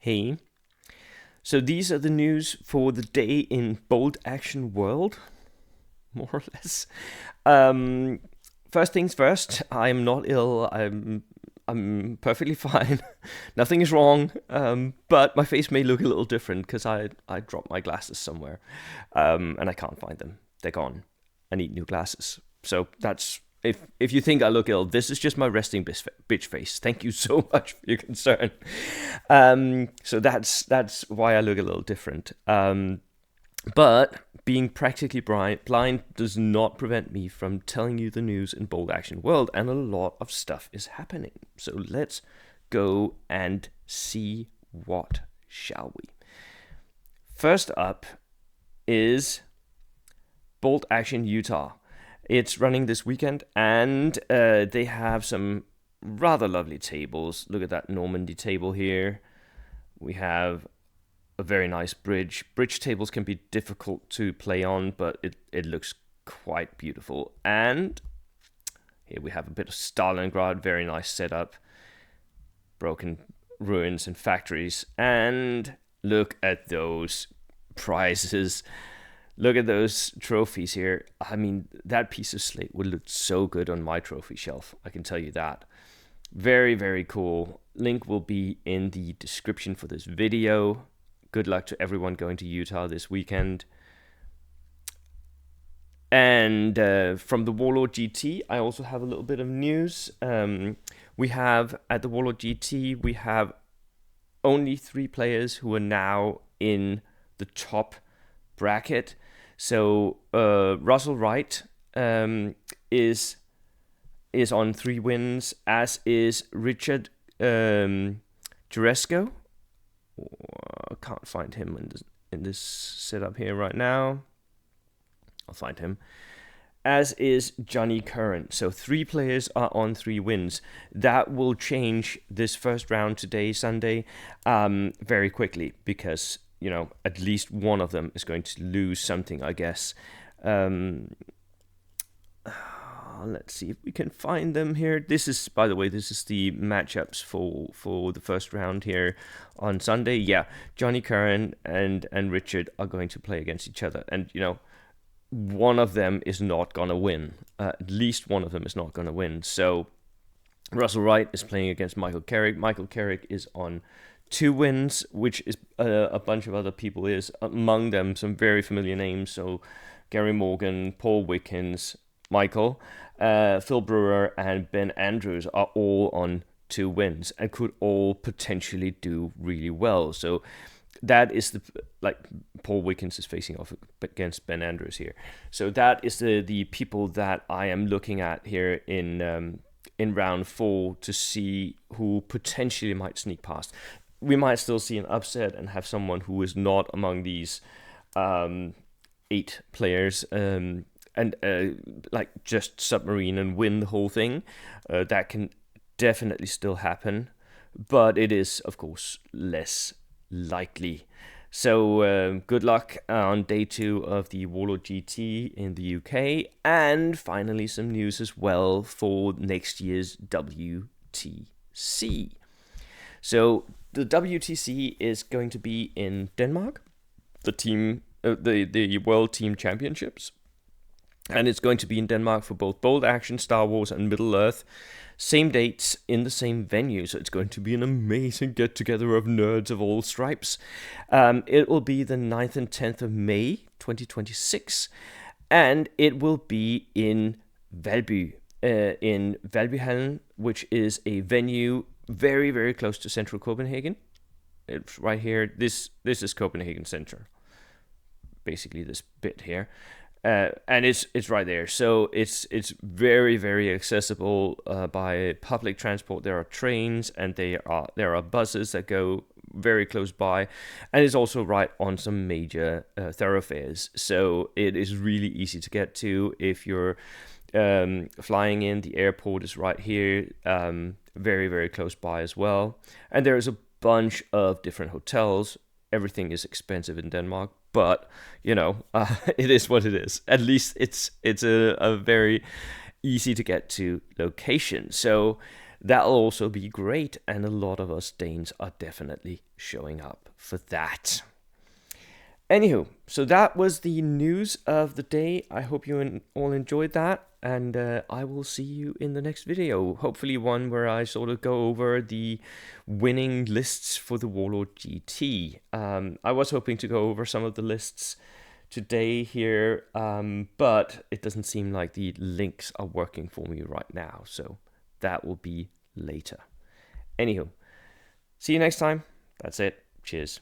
Hey. So these are the news for the day in bold action world, more or less. Um, First things first, I'm not ill. I'm perfectly fine. Nothing is wrong. But my face may look a little different because I dropped my glasses somewhere, and I can't find them. They're gone. I need new glasses. So that's if you think I look ill, this is just my resting bitch face. Thank you so much for your concern. So that's why I look a little different. But being practically blind does not prevent me from telling you the news in bold action world, and a lot of stuff is happening. So let's go and see what, shall we? First up is Bold Action Utah. It's running this weekend, and they have some rather lovely tables. Look at that Normandy table here. We have a very nice bridge. Bridge tables can be difficult to play on, but it looks quite beautiful. And here we have a bit of Stalingrad, very nice setup. Broken ruins and factories. And look at those prizes. Look at those trophies here. I mean, that piece of slate would look so good on my trophy shelf. I can tell you that. Very, very cool. Link will be in the description for this video. Good luck to everyone going to Utah this weekend. And from the Warlord GT, I also have a little bit of news. We have, at the Warlord GT, we have only 3 players who are now in the top bracket. So Russell Wright is on 3 wins, as is Richard Juresco. I can't find him in this setup here right now. I'll find him. As is Johnny Curran. So 3 players are on 3 wins. That will change this first round today, Sunday, very quickly, because at least one of them is going to lose something, I guess. Let's see if we can find them here. This is, by the way, this is the matchups for the first round here on Sunday. Yeah, Johnny Curran and Richard are going to play against each other. And, one of them is not going to win. At least one of them is not going to win. So Russell Wright is playing against Michael Carrick. Michael Carrick is on 2 wins, which is a bunch of other people is. Among them, some very familiar names. So Gary Morgan, Paul Wickens, Michael, Phil Brewer, and Ben Andrews are all on 2 wins and could all potentially do really well. So that is Paul Wickens is facing off against Ben Andrews here. So that is the people that I am looking at here in round 4 to see who potentially might sneak past. We might still see an upset and have someone who is not among these 8 players and just submarine and win the whole thing. That can definitely still happen, but it is, of course, less likely. So good luck on day 2 of the Warlord GT in the UK, and finally some news as well for next year's WTC. So the WTC is going to be in Denmark, the World Team Championships. And it's going to be in Denmark for both Bold Action, Star Wars, and Middle-earth. Same dates in the same venue, so it's going to be an amazing get-together of nerds of all stripes. It will be the 9th and 10th of May, 2026, and it will be in Valby, in Valbyhallen, which is a venue very, very close to central Copenhagen. It's right here. This is Copenhagen Center, basically this bit here. And it's right there, so it's very, very accessible by public transport. There are trains and there are buses that go very close by, and it's also right on some major thoroughfares. So it is really easy to get to if you're flying in. The airport is right here, very, very close by as well. And there is a bunch of different hotels. Everything is expensive in Denmark, but it is what it is. At least it's a very easy to get to location. So that'll also be great, and a lot of us Danes are definitely showing up for that. Anywho, so that was the news of the day. I hope you all enjoyed that, and I will see you in the next video. Hopefully one where I sort of go over the winning lists for the Warlord GT. I was hoping to go over some of the lists today here, but it doesn't seem like the links are working for me right now, so that will be later. Anywho, see you next time. That's it. Cheers.